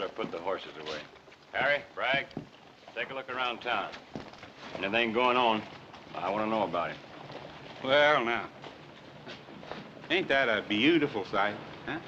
better put the horses away. Harry, Bragg, take a look around town. Anything going on, I want to know about it. Well, now, ain't that a beautiful sight, huh?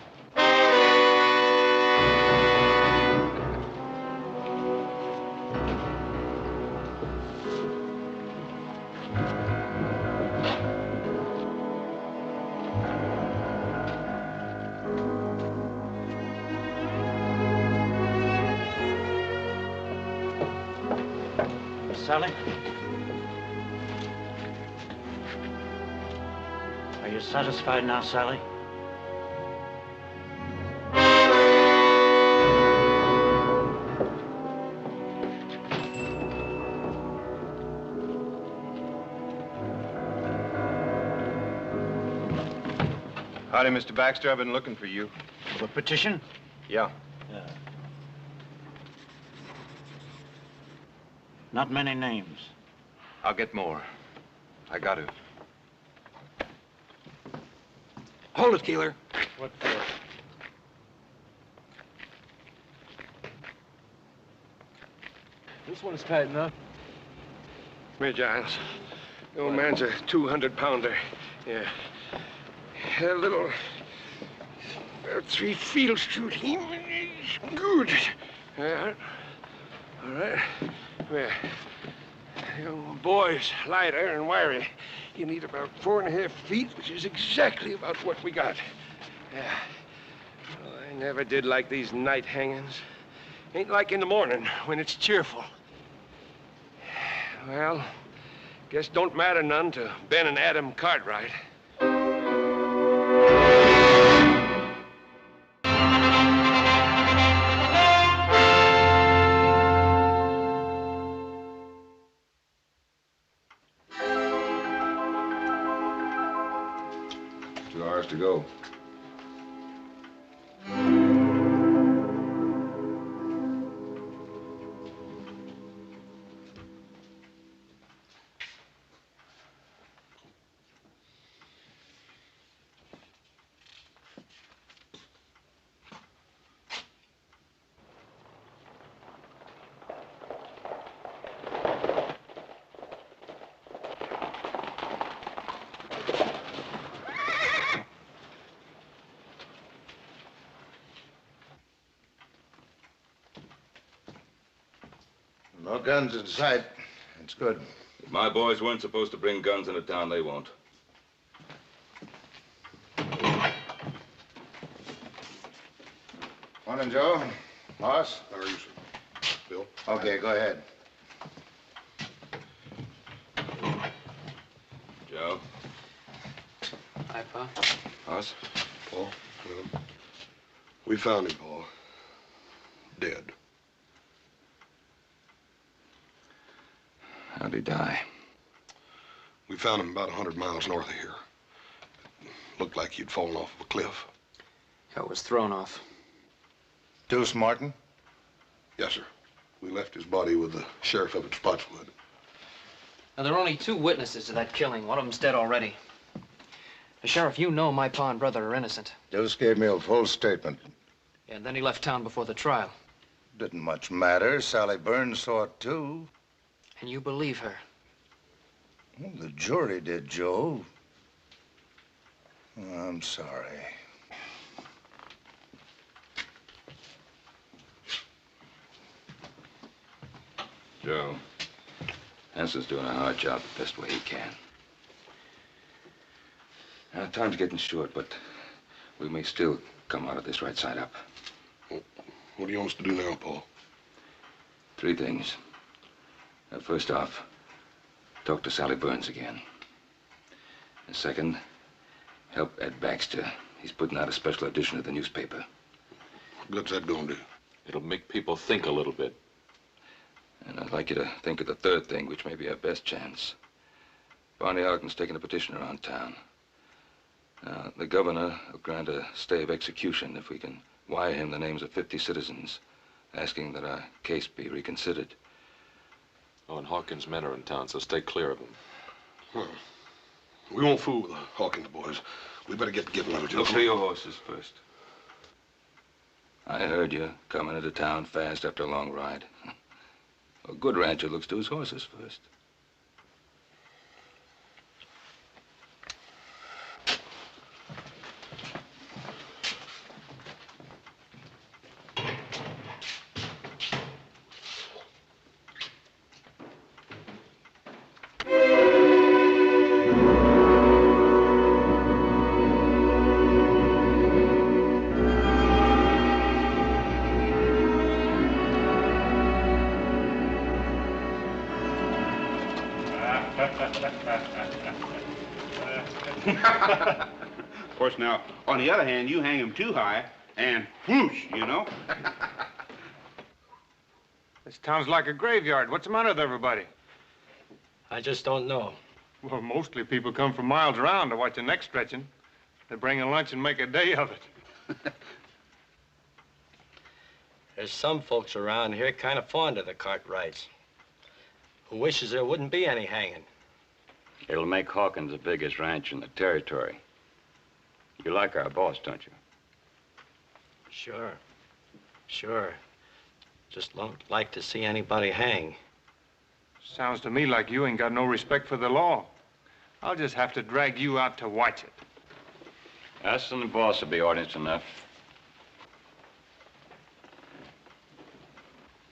Sally? Are you satisfied now, Sally? Howdy, Mr. Baxter. I've been looking for you. The petition? Yeah. Not many names. I'll get more. I got to. Hold it, Keeler. What for? This one's tight enough. Come here, Giles. The old man's a 200-pounder. Yeah. A little... about 3 field shoot him. Good. Yeah. All right. Come here. The old boy's lighter and wiry. You need about 4.5 feet, which is exactly about what we got. Yeah. Well, I never did like these night hangings. Ain't like in the morning when it's cheerful. Well, guess don't matter none to Ben and Adam Cartwright. 2 hours to go. No guns in sight. That's good. If my boys weren't supposed to bring guns into town, they won't. Morning, Joe. Boss? How are you, sir? Bill? Okay, go ahead. Joe? Hi, Pa. Boss? Paul? We found him, Paul. Dead. How'd he die? We found him about 100 miles north of here. Looked like he'd fallen off of a cliff. Yeah, it was thrown off. Deuce Martin? Yes, sir. We left his body with the sheriff up at Spotswood. Now, there are only 2 witnesses to that killing. One of them's dead already. Sheriff, you know my pa and brother are innocent. Deuce gave me a full statement. Yeah, and then he left town before the trial. Didn't much matter. Sally Burns saw it, too. And you believe her? Well, the jury did, Joe. I'm sorry. Joe, Hanson's doing a hard job the best way he can. Now, time's getting short, but we may still come out of this right side up. Well, what do you want us to do now, Paul? 3 things. First off, talk to Sally Burns again. And second, help Ed Baxter. He's putting out a special edition of the newspaper. What good's that gonna do? It'll make people think a little bit. And I'd like you to think of the 3rd thing, which may be our best chance. Barney Ogden's taking a petition around town. The governor will grant a stay of execution if we can wire him the names of 50 citizens, asking that our case be reconsidered. Oh, and Hawkins' men are in town, so stay clear of them. Well, we won't fool with the Hawkins boys. We better get to giving them. Look for your horses first. I heard you coming into town fast after a long ride. A good rancher looks to his horses first. Of course, now, on the other hand, you hang him too high, and whoosh, you know? This town's like a graveyard. What's the matter with everybody? I just don't know. Well, mostly people come from miles around to watch the neck stretching. They bring a lunch and make a day of it. There's some folks around here kind of fond of the Cartwrights, who wishes there wouldn't be any hanging. It'll make Hawkins the biggest ranch in the territory. You like our boss, don't you? Sure. Sure. Just don't like to see anybody hang. Sounds to me like you ain't got no respect for the law. I'll just have to drag you out to watch it. Us and the boss will be audience enough.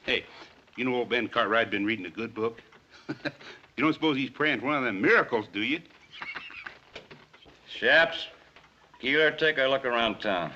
Hey, you know old Ben Cartwright been reading a good book? You don't suppose he's praying for one of them miracles, do you? Chaps, Keeler, take a look around town.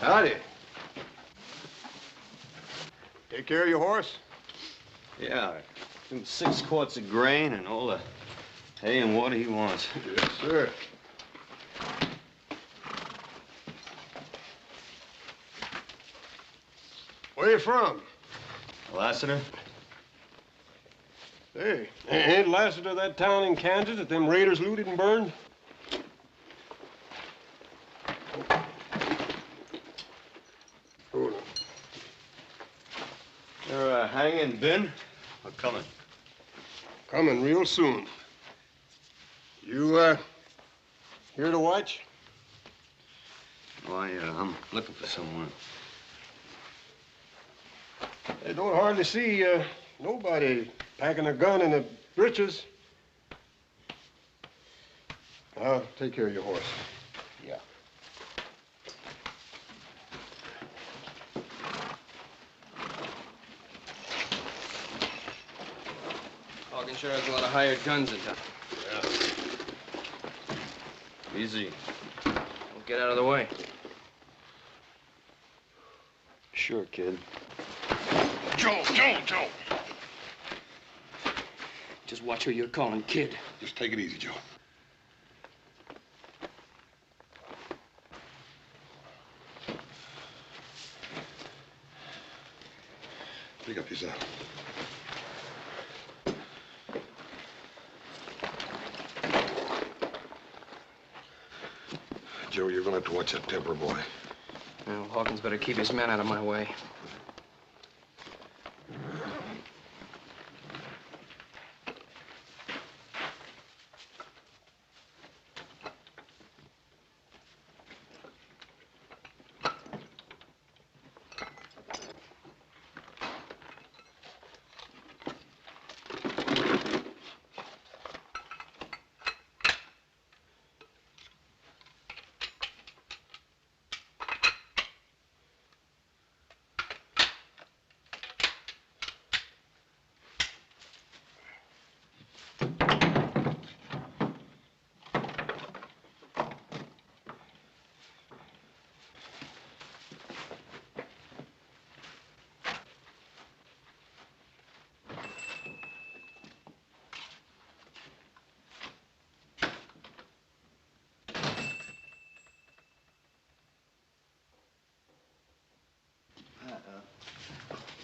Howdy. Take care of your horse? Yeah, 6 quarts of grain and all the hay and water he wants. Yes, sir. Where you from? Lassiter? Hey, ain't Lassiter that town in Kansas that them raiders looted and burned? They're hanging Ben? Or coming? Coming real soon. You, here to watch? Why, I'm looking for someone. I don't hardly see, nobody packing a gun in the breeches. I'll take care of your horse. Yeah. Hawkins sure has a lot of hired guns in town. Yeah. Easy. Don't get out of the way. Sure, kid. Joe! Just watch who you're calling kid. Just take it easy, Joe. Pick up your saddle. Joe, you're gonna have to watch that temper, boy. Well, Hawkins better keep his men out of my way.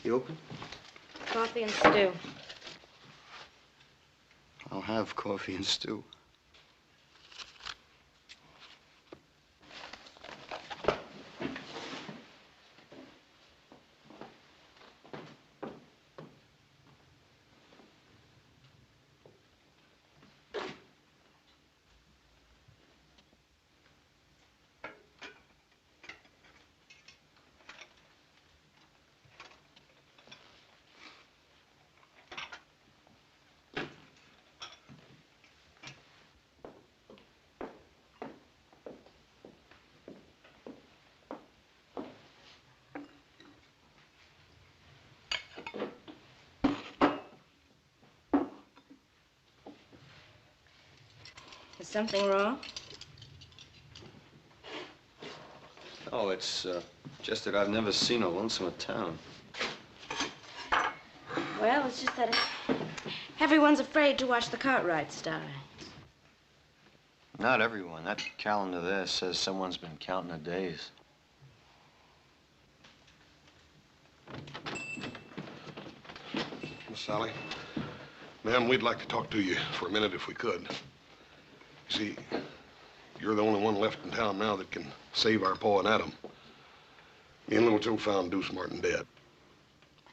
You open? Coffee and stew. I'll have coffee and stew. Is something wrong? Oh, it's just that I've never seen a lonesomer town. Well, it's just that everyone's afraid to watch the Cartwrights die. Not everyone. That calendar there says someone's been counting the days. Miss Sally, ma'am, we'd like to talk to you for a minute if we could. You see, you're the only one left in town now that can save our Pa and Adam. Me and Little Joe found Deuce Martin dead.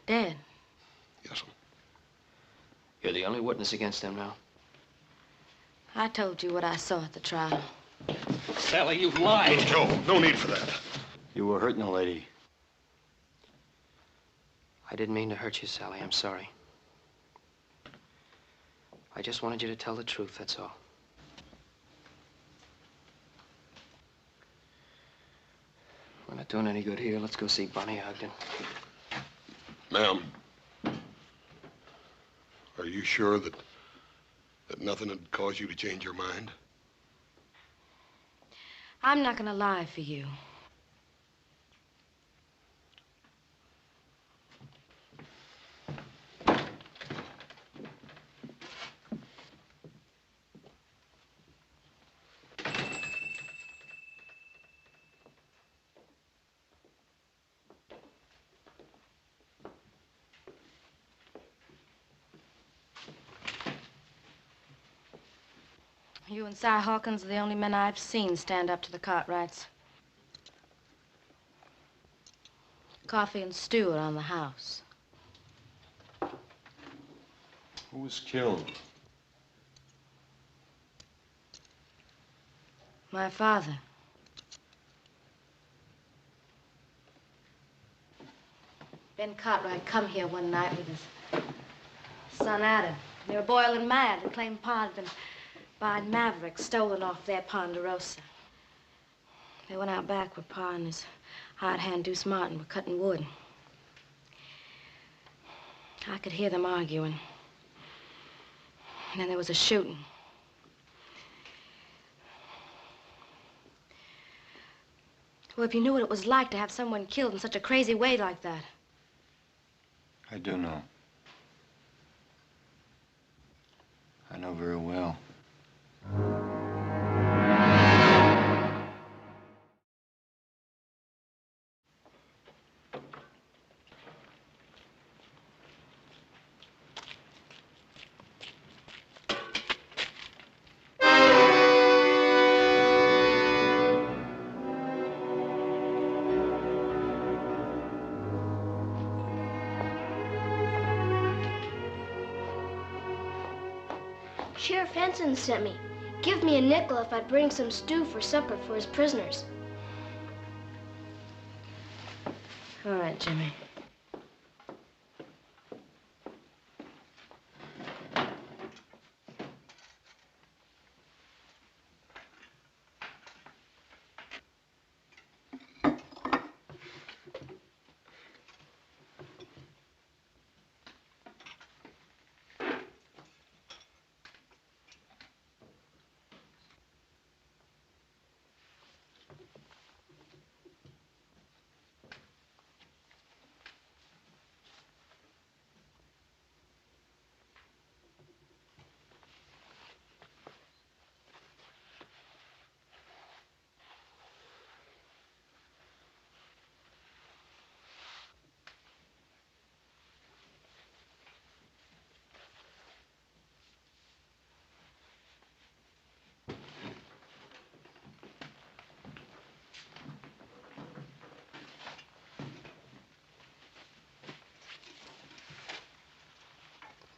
Dead? Yes, sir. You're the only witness against them now. I told you what I saw at the trial. Sally, you've lied. Joe, no need for that. You were hurting a lady. I didn't mean to hurt you, Sally. I'm sorry. I just wanted you to tell the truth, that's all. We're not doing any good here. Let's go see Bonnie Ogden. Ma'am, are you sure that nothing had caused you to change your mind? I'm not gonna lie for you. You and Si Hawkins are the only men I've seen stand up to the Cartwrights. Coffee and stew around the house. Who was killed? My father. Ben Cartwright come here one night with his son Adam. They were boiling mad. They claimed Pa had been buying Mavericks stolen off their Ponderosa. They went out back where Pa and his hired hand Deuce Martin were cutting wood. I could hear them arguing. And then there was a shooting. Well, if you knew what it was like to have someone killed in such a crazy way like that. I do know. I know very well. Sheriff Henson sent me. Give me a nickel if I'd bring some stew for supper for his prisoners. All right, Jimmy.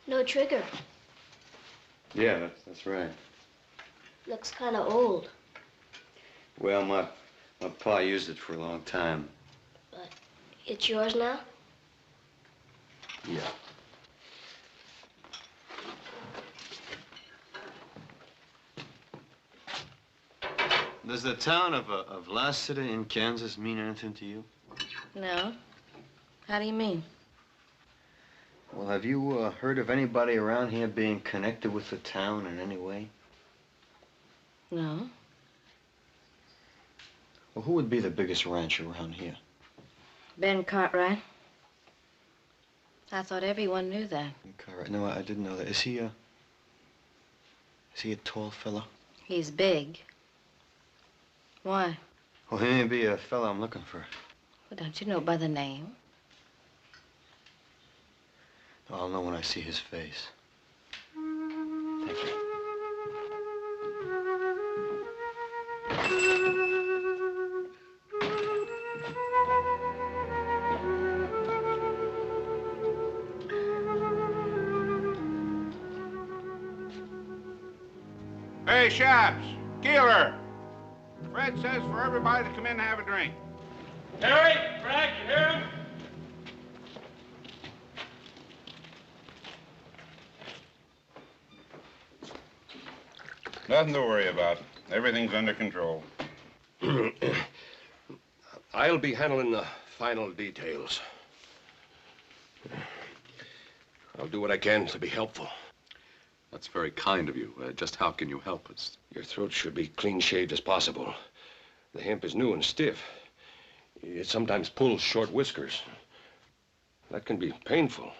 No trigger. Yeah, that's right. Looks kind of old. Well, my pa used it for a long time. But it's yours now? Yeah. Does the town of Lassiter in Kansas mean anything to you? No. How do you mean? Well, have you heard of anybody around here being connected with the town in any way? No. Well, who would be the biggest rancher around here? Ben Cartwright. I thought everyone knew that. Cartwright. No, I didn't know that. Is he a tall fella? He's big. Why? Well, he may be a fella I'm looking for. Well, don't you know by the name? I'll know when I see his face. Thank you. Hey, Shops, Keeler. Fred says for everybody to come in and have a drink. Harry, Frank, you hear him? Nothing to worry about. Everything's under control. I'll be handling the final details. I'll do what I can to be helpful. That's very kind of you. Just how can you help us? Your throat should be clean shaved as possible. The hemp is new and stiff. It sometimes pulls short whiskers. That can be painful.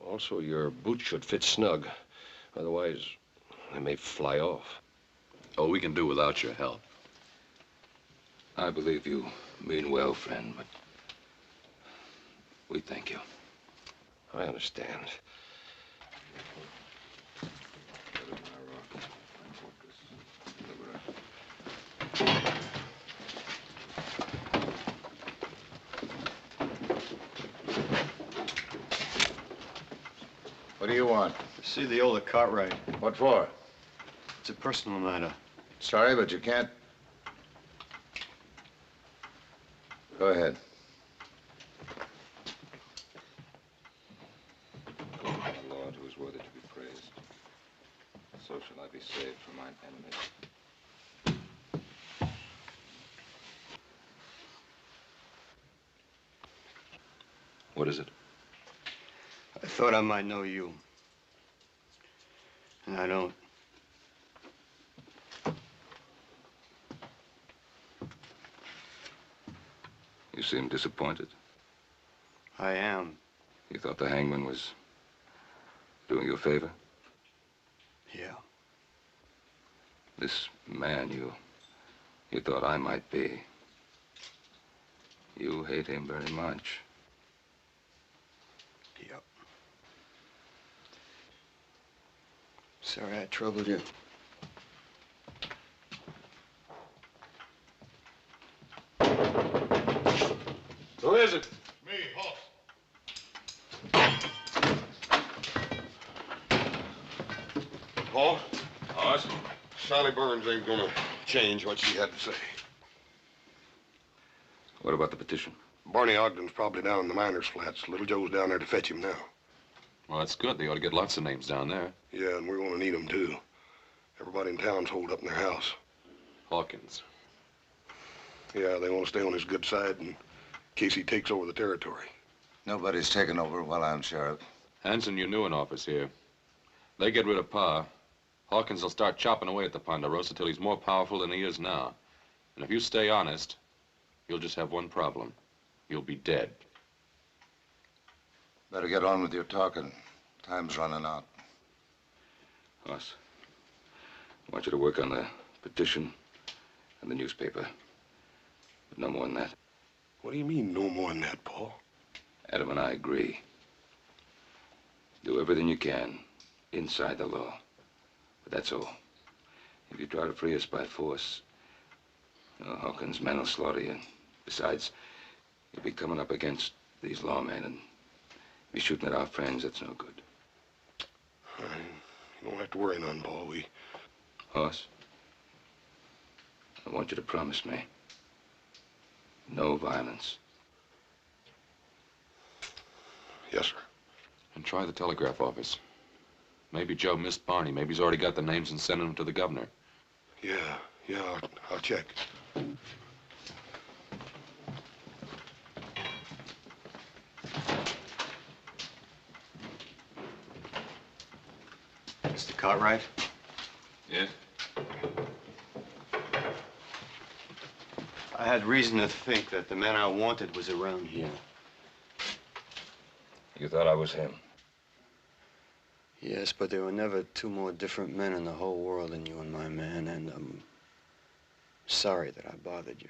Also, your boots should fit snug. Otherwise, they may fly off. Oh, we can do without your help. I believe you mean well, friend, but we thank you. I understand. What do you want? See the older Cartwright. What for? It's a personal matter. Sorry, but you can't. Go ahead. O my Lord, who is worthy to be praised, so shall I be saved from mine enemies. What is it? I thought I might know you. And I don't. You seem disappointed. I am. You thought the hangman was doing you a favor? Yeah. This man you thought I might be. You hate him very much. Yep. Sorry I troubled you. Who is it? Me, Hoss. Paul? Hoss? Sally Burns ain't gonna change what she had to say. What about the petition? Barney Ogden's probably down in the miners' flats. Little Joe's down there to fetch him now. Well, that's good. They ought to get lots of names down there. Yeah, and we're gonna need them, too. Everybody in town's holed up in their house. Hawkins. Yeah, they want to stay on his good side in case he takes over the territory. Nobody's taken over while I'm sheriff. Hanson, you knew an office here. They get rid of Pa. Hawkins will start chopping away at the Ponderosa till he's more powerful than he is now. And if you stay honest, you'll just have one problem. You'll be dead. Better get on with your talking. Time's running out. Hoss, I want you to work on the petition and the newspaper. But no more than that. What do you mean, no more than that, Paul? Adam and I agree. Do everything you can inside the law. But that's all. If you try to free us by force, Hawkins' men will slaughter you. Besides, you'll be coming up against these lawmen, and Be shooting at our friends, that's no good. You don't have to worry none, Paul. Hoss, I want you to promise me no violence. Yes, sir. And try the telegraph office. Maybe Joe missed Barney. Maybe he's already got the names and sent them to the governor. Yeah, I'll check. Mr. Cartwright? Yes? I had reason to think that the man I wanted was around here. You thought I was him? Yes, but there were never two more different men in the whole world than you and my man, and I'm sorry that I bothered you.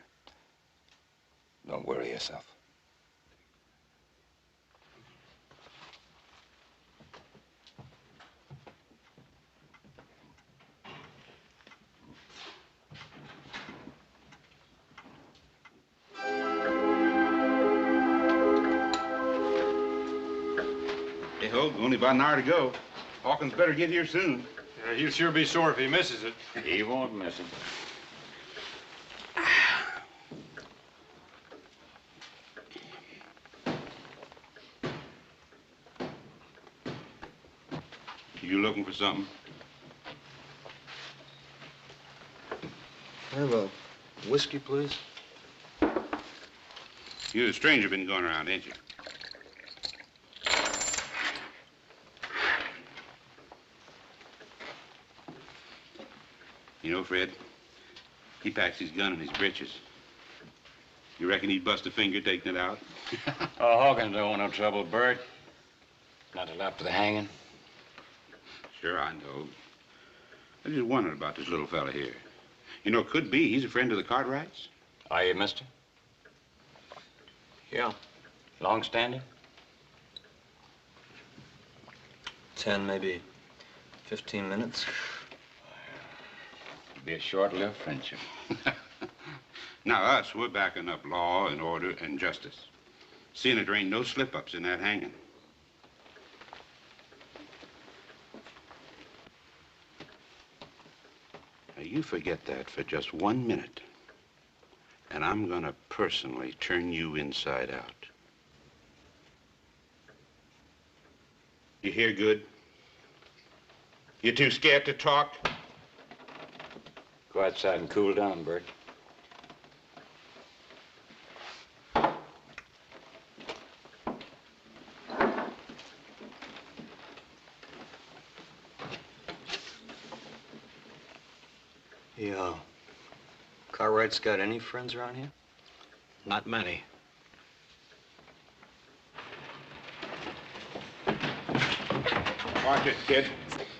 Don't worry yourself. Hey, Hope, only about an hour to go. Hawkins better get here soon. He'll sure be sore if he misses it. He won't miss him. You looking for something? Have a whiskey, please? You, the stranger, been going around, ain't you? You know, Fred, he packs his gun in his breeches. You reckon he'd bust a finger taking it out? Oh, Hawkins don't want no trouble, Bert. Not till after the hanging. Sure, I know. I just wondered about this little fella here. You know, it could be he's a friend of the Cartwrights. Are you, mister? Yeah. Long standing? 10, maybe 15 minutes. It'll be a short-lived friendship. Now, us, we're backing up law and order and justice. Seeing that there ain't no slip-ups in that hanging. Now, you forget that for just 1 minute, and I'm gonna personally turn you inside out. You hear good? You too scared to talk? Go outside and cool down, Bert. Yeah. Cartwright's got any friends around here? Not many. Watch it, kid.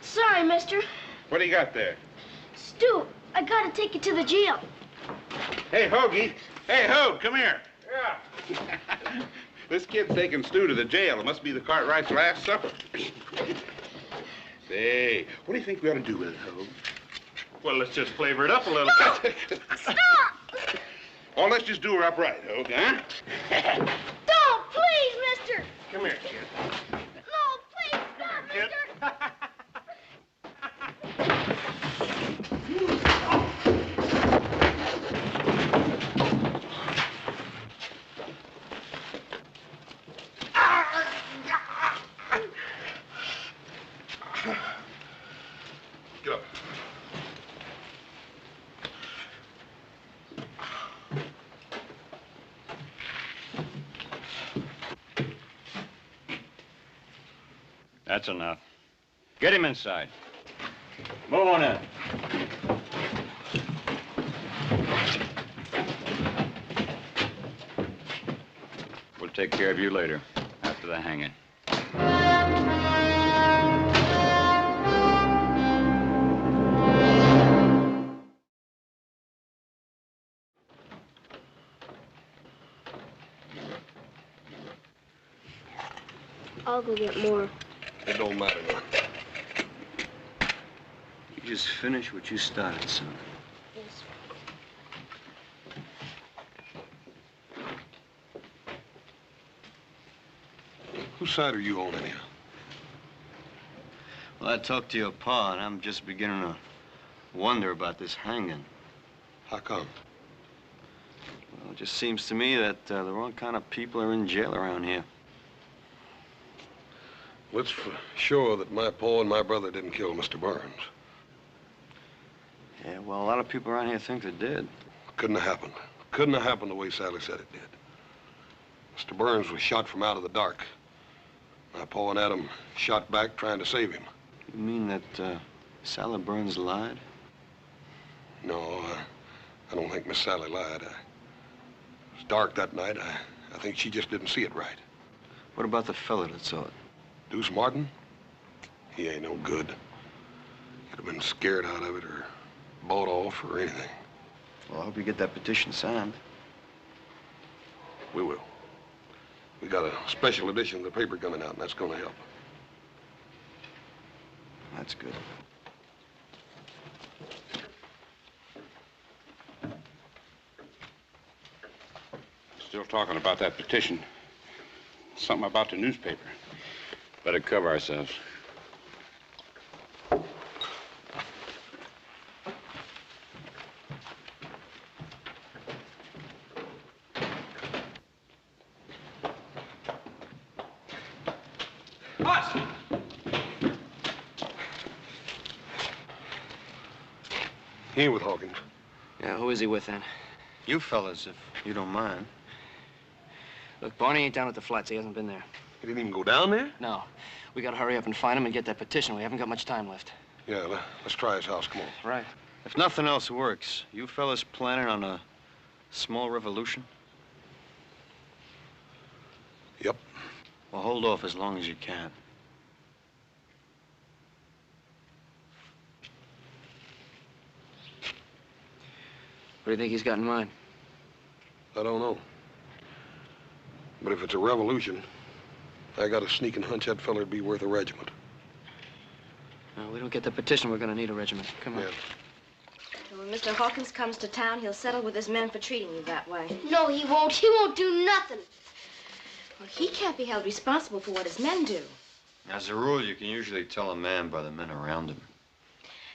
Sorry, mister. What do you got there? Stu, I gotta take you to the jail. Hey, Hoagie. Hey, Hoag, come here. Yeah. This kid's taking Stu to the jail. It must be the Cartwright's last supper. Say, what do you think we ought to do with it, Hoag? Well, let's just flavor it up a little. No! Stop! Oh, let's just do her upright, Hoag, huh? Don't, please, mister! Come here, kid. No, please, stop, mister! Get up. That's enough. Get him inside. Move on in. We'll take care of you later, after the hanging. I'll go get more. It don't matter, no. You just finish what you started, son. Yes. Who Whose side are you on, anyhow? Well, I talked to your pa, and I'm just beginning to wonder about this hanging. How come? Well, it just seems to me that the wrong kind of people are in jail around here. Well, it's for sure that my pa and my brother didn't kill Mr. Burns. Yeah, well, a lot of people around here think they did. Couldn't have happened. Couldn't have happened the way Sally said it did. Mr. Burns was shot from out of the dark. My pa and Adam shot back trying to save him. You mean that Sally Burns lied? No, I don't think Miss Sally lied. It was dark that night. I think she just didn't see it right. What about the fella that saw it? Deuce Martin? He ain't no good. Could have been scared out of it or bought off or anything. Well, I hope you get that petition signed. We will. We got a special edition of the paper coming out, and that's going to help. That's good. Still talking about that petition. Something about the newspaper. Better cover ourselves. He ain't with Hawkins. Yeah, who is he with then? You fellas, if you don't mind. Look, Barney ain't down at the flats. He hasn't been there. He didn't even go down there? No. We gotta hurry up and find him and get that petition. We haven't got much time left. Yeah, let's try his house. Come on. Right. If nothing else works, you fellas planning on a small revolution? Yep. Well, hold off as long as you can. What do you think he's got in mind? I don't know. But if it's a revolution, I got a sneaking hunch that feller'd be worth a regiment. No, we don't get the petition, we're gonna need a regiment. Come on. Yeah. And when Mr. Hawkins comes to town, he'll settle with his men for treating you that way. No, he won't. He won't do nothing. Well, he can't be held responsible for what his men do. As a rule, you can usually tell a man by the men around him.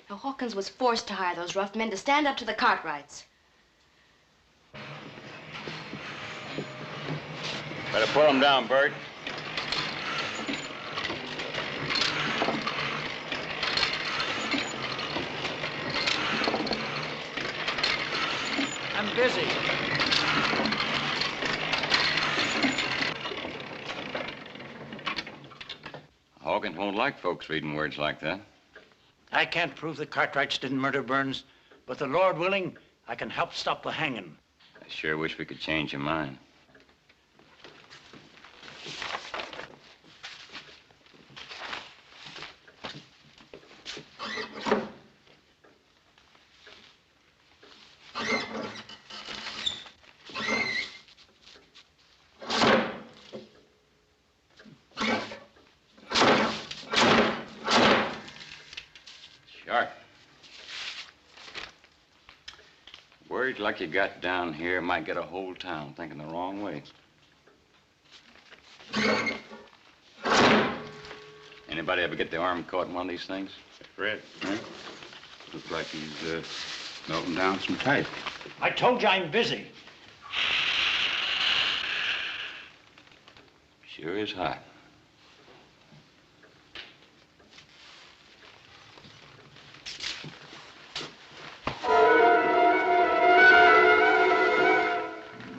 Now, Hawkins was forced to hire those rough men to stand up to the Cartwrights. Better put him down, Bert. I'm busy. Hawkins won't like folks reading words like that. I can't prove the Cartwrights didn't murder Burns, but the Lord willing, I can help stop the hanging. I sure wish we could change your mind. Words like you got down here might get a whole town thinking the wrong way. Anybody ever get the arm caught in one of these things? Fred. Huh? Looks like he's melting down some type. I told you I'm busy. Sure is hot.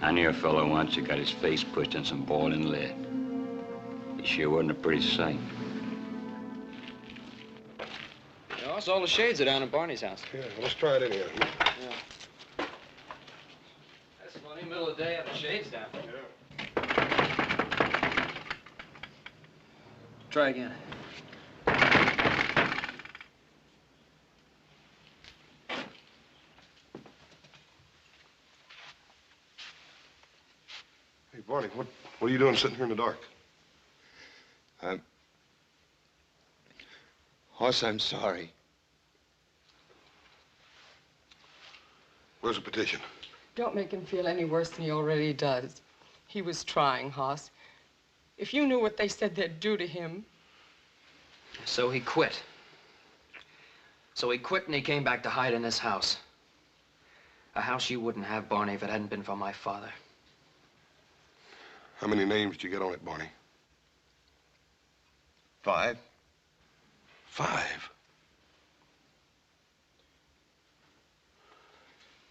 I knew a fellow once who got his face pushed in some boiling lead. He sure wasn't a pretty sight. No, it's all the shades are down at Barney's house. Yeah, let's try it anyhow. Yeah. That's funny, middle of the day, have the shades down. Try again. Hey, Barney, what are you doing sitting here in the dark? Hoss, I'm sorry. Where's the petition? Don't make him feel any worse than he already does. He was trying, Hoss. If you knew what they said they'd do to him. So he quit. So he quit and he came back to hide in this house. A house you wouldn't have, Barney, if it hadn't been for my father. How many names did you get on it, Barney? 5. 5?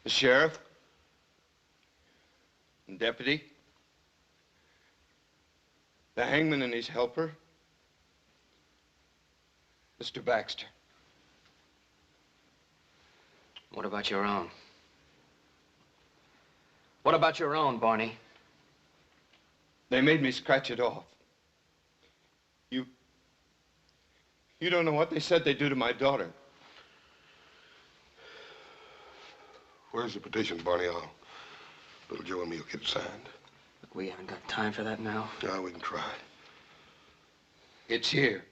The sheriff, the deputy, the hangman and his helper, Mr. Baxter. What about your own? What about your own, Barney? They made me scratch it off. You don't know what they said they'd do to my daughter. Where's the petition, Barney? Little Joe and me will get it signed. Look, we haven't got time for that now. No, we can try. It's here.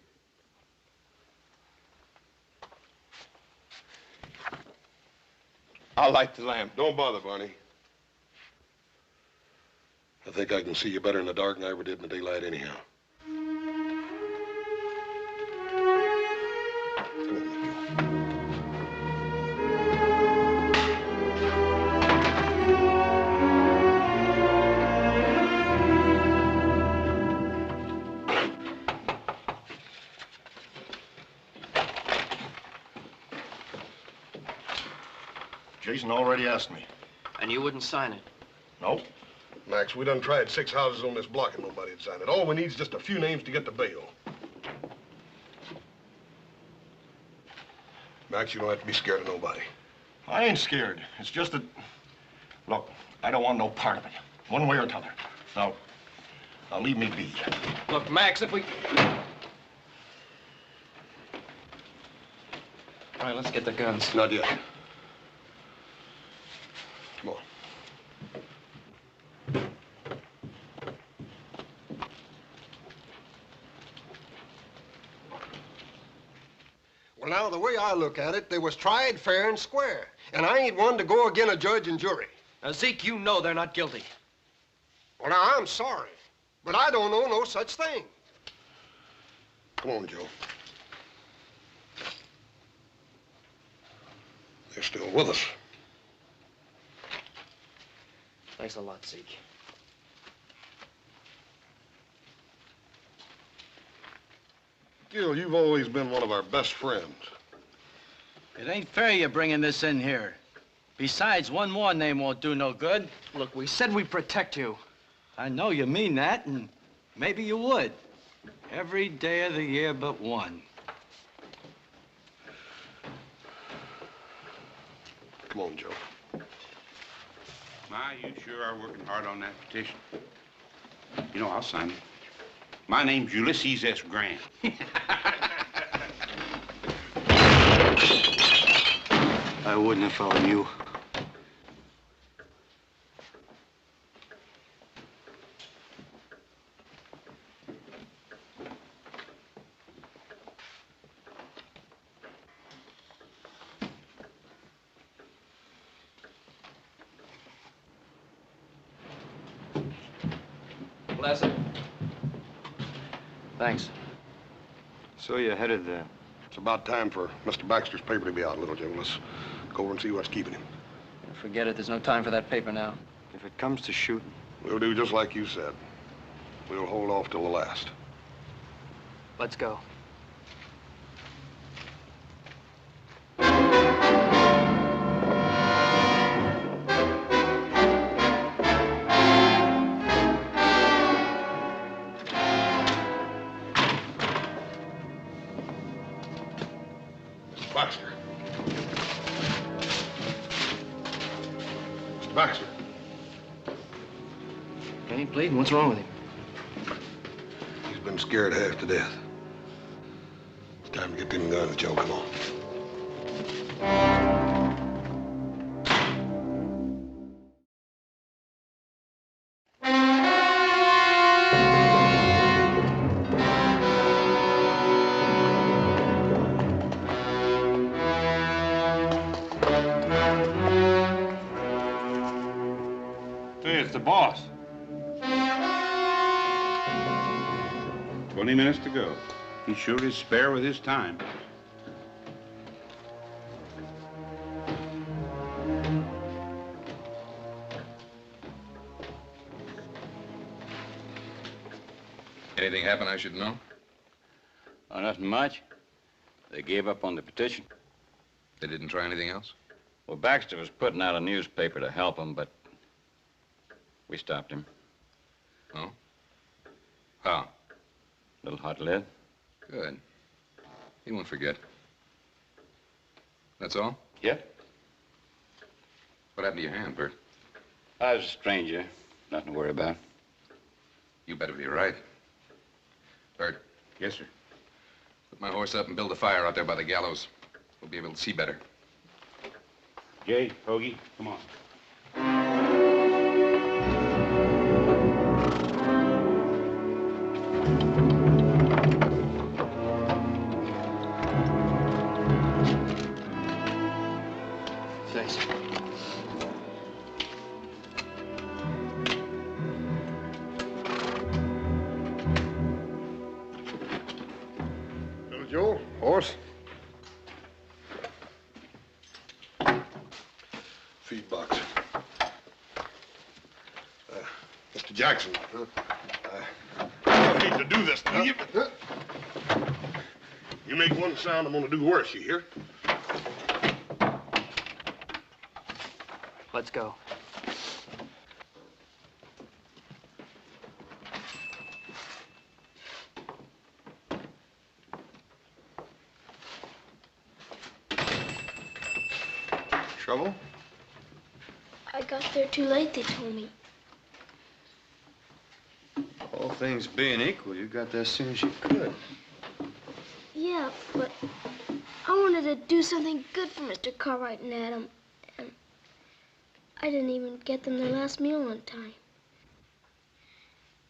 I'll light the lamp. Don't bother, Barney. I think I can see you better in the dark than I ever did in the daylight anyhow. Jason already asked me. And you wouldn't sign it? Nope. Max, we done tried 6 houses on this block and nobody'd sign it. All we need is just a few names to get the bail. Max, you don't have to be scared of nobody. I ain't scared. It's just that... Look, I don't want no part of it. One way or t'other. Now leave me be. Look, Max, if we... All right, let's get the guns. Not yet. Come on. Well, now, the way I look at it, they was tried fair and square. And I ain't one to go agin a judge and jury. Now, Zeke, you know they're not guilty. Well, now, I'm sorry, but I don't know no such thing. Come on, Joe. They're still with us. Thanks a lot, Zeke. Gil, you've always been one of our best friends. It ain't fair you bringing this in here. Besides, one more name won't do no good. Look, we said we'd protect you. I know you mean that, and maybe you would. Every day of the year but one. Come on, Joe. Ma, you sure are working hard on that petition. You know, I'll sign it. My name's Ulysses S. Grant. I wouldn't if I were you. Bless it. Thanks. So you're headed there. It's about time for Mr. Baxter's paper to be out, little Joe. Let's go over and see what's keeping him. Forget it. There's no time for that paper now. If it comes to shooting... We'll do just like you said. We'll hold off till the last. Let's go. Baxter. Mr. Baxter. He ain't bleeding. What's wrong with him? He's been scared half to death. It's time to get them guns, Joe. Come on. Hey, it's the boss. 20 minutes to go. He sure is spare with his time. Anything happen I should know? Oh, nothing much. They gave up on the petition. They didn't try anything else? Well, Baxter was putting out a newspaper to help him, but we stopped him. Oh? How? Little hot lead. Good. He won't forget. That's all? Yep. What happened to your hand, Bert? I was a stranger. Nothing to worry about. You better be right. Bert. Yes, sir. Put my horse up and build a fire out there by the gallows. We'll be able to see better. Jay, Hoagie, come on. Thanks. Little Joe, horse. Feed box. Mr. Jackson, I don't need to do this to you. You make one sound, I'm gonna do worse, you hear? Let's go. Trouble? I got there too late, they told me. All things being equal, you got there as soon as you could. Yeah, but I wanted to do something good for Mr. Cartwright and Adam, and I didn't even get them their last meal on time.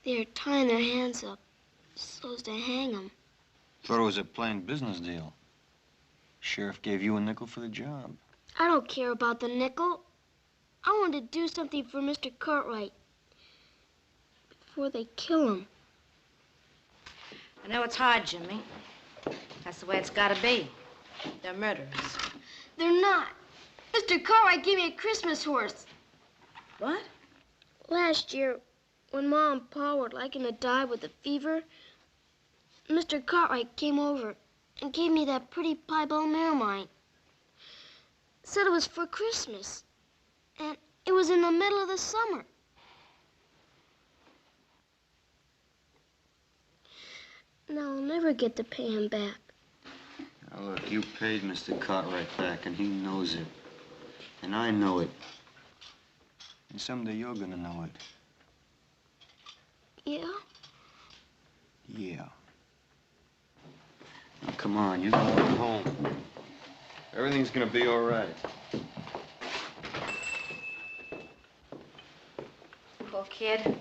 They're tying their hands up so as to hang them. Thought it was a plain business deal. Sheriff gave you a nickel for the job. I don't care about the nickel. I want to do something for Mr. Cartwright before they kill him. I know it's hard, Jimmy. That's the way it's gotta be. They're murderers. They're not. Mr. Cartwright gave me a Christmas horse. What? Last year, when Ma and Pa were liking to die with a fever, Mr. Cartwright came over and gave me that pretty piebald mare of mine. Said it was for Christmas. And it was in the middle of the summer. Now I'll never get to pay him back. Now look, you paid Mr. Cartwright back, and he knows it. And I know it. And someday you're gonna know it. Yeah? Yeah. Now, come on, you gotta go home. Everything's gonna be all right. Poor kid.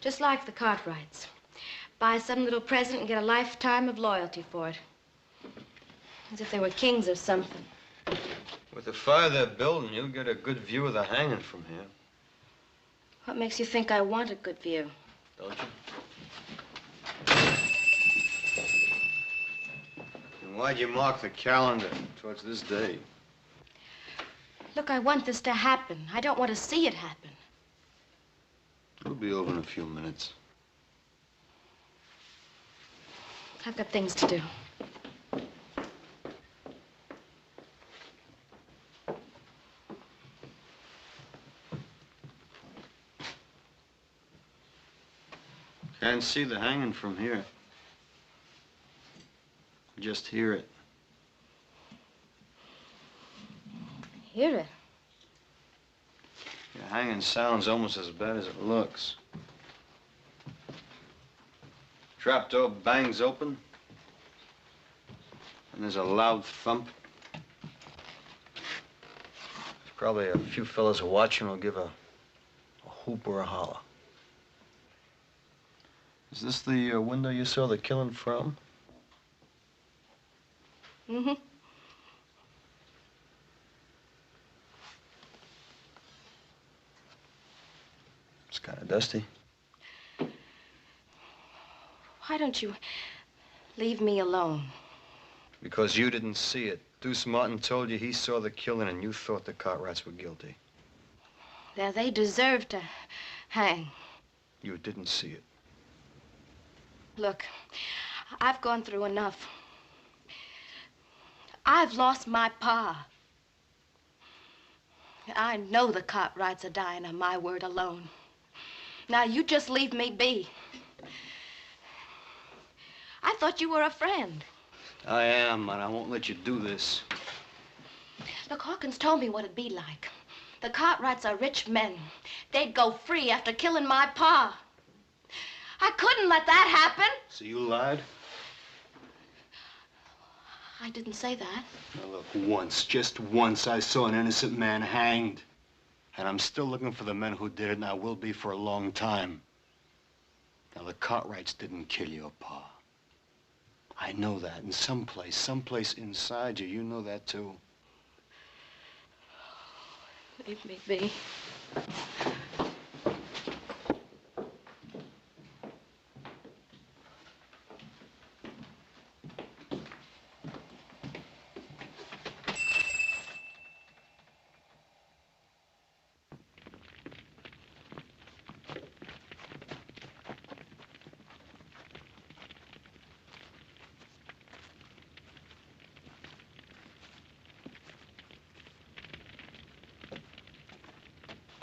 Just like the Cartwrights. Buy some little present and get a lifetime of loyalty for it. As if they were kings or something. With the fire they're building, you'll get a good view of the hanging from here. What makes you think I want a good view? Don't you? And why'd you mark the calendar towards this day? Look, I want this to happen. I don't want to see it happen. It'll be over in a few minutes. I've got things to do. Can't see the hanging from here. Just hear it. Hear it? The hanging sounds almost as bad as it looks. Trapdoor bangs open, and there's a loud thump. Probably a few fellas watching will give a whoop or a holler. Is this the window you saw the killing from? Mm-hmm. It's kind of dusty. Why don't you leave me alone? Because you didn't see it. Deuce Martin told you he saw the killing and you thought the Cartwrights were guilty. They deserve to hang. You didn't see it. Look, I've gone through enough. I've lost my pa. I know the Cartwrights are dying on my word alone. Now, you just leave me be. I thought you were a friend. I am, and I won't let you do this. Look, Hawkins told me what it'd be like. The Cartwrights are rich men. They'd go free after killing my pa. I couldn't let that happen. So you lied? I didn't say that. Now look, once, just once, I saw an innocent man hanged. And I'm still looking for the men who did it, and I will be for a long time. Now, the Cartwrights didn't kill your pa. I know that, and someplace inside you know that too. Leave me be.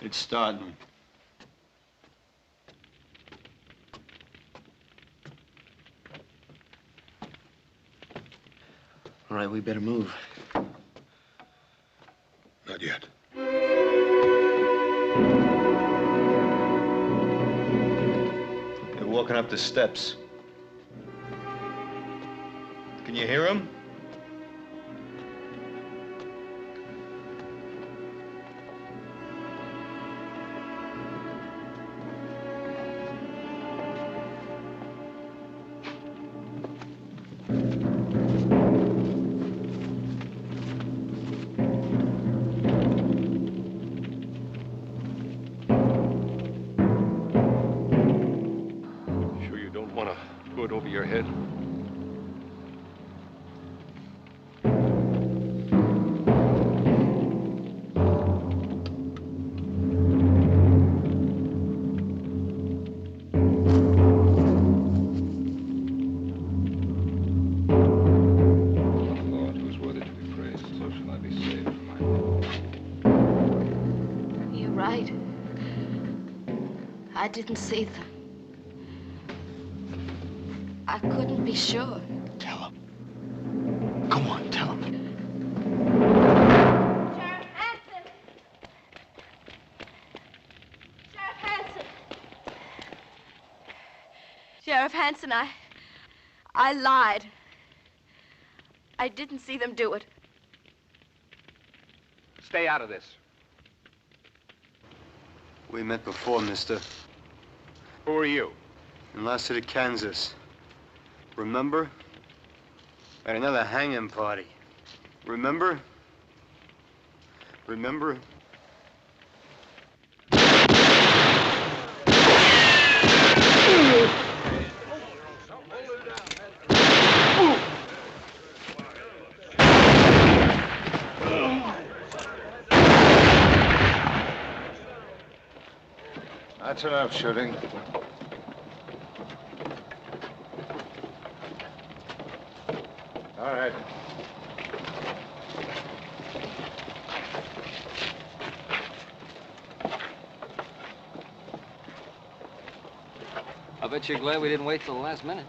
It's starting. All right, we better move. Not yet. They're walking up the steps. Can you hear them? Over your head. Lord, who's worthy to be praised, so shall I be saved from my... You're right. I didn't see them. I couldn't be sure. Tell him. Go on, tell him. Sheriff Hanson! Sheriff Hanson! Sheriff Hanson, I lied. I didn't see them do it. Stay out of this. We met before, mister. Who are you? In Lost City, Kansas. Remember? At another hanging party. Remember? Remember? That's enough shooting. All right. I bet you're glad we didn't wait till the last minute.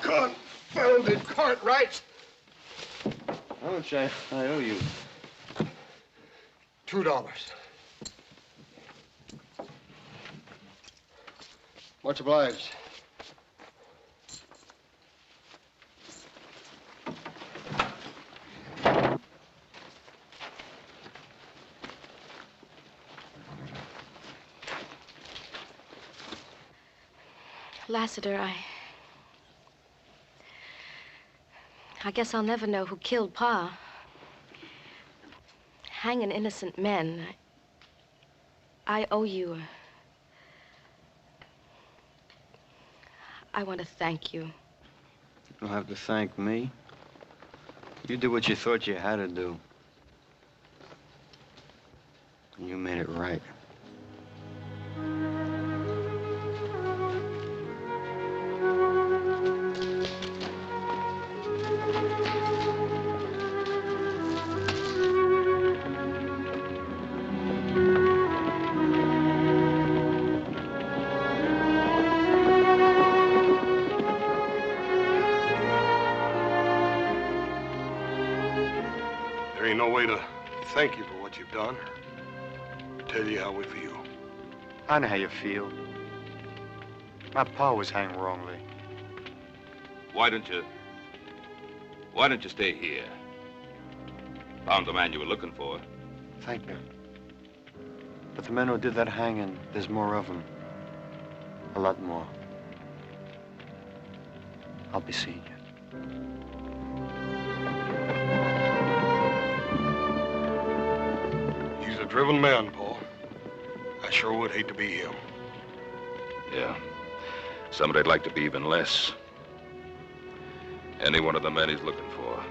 Confounded Cartwrights! How much I owe you? $2. Much obliged. Lassiter, I guess I'll never know who killed Pa. Hanging innocent men. I owe you. I want to thank you. You don't have to thank me. You did what you thought you had to do. And you made it right. There ain't no way to thank you for what you've done or tell you how we feel. I know how you feel. My pa was hanged wrongly. Why don't you stay here? Found the man you were looking for. Thank you. But the men who did that hanging, there's more of them. A lot more. I'll be seeing you. He's a driven man, Paul. I sure would hate to be him. Yeah. Somebody'd like to be even less. Any one of the men he's looking for.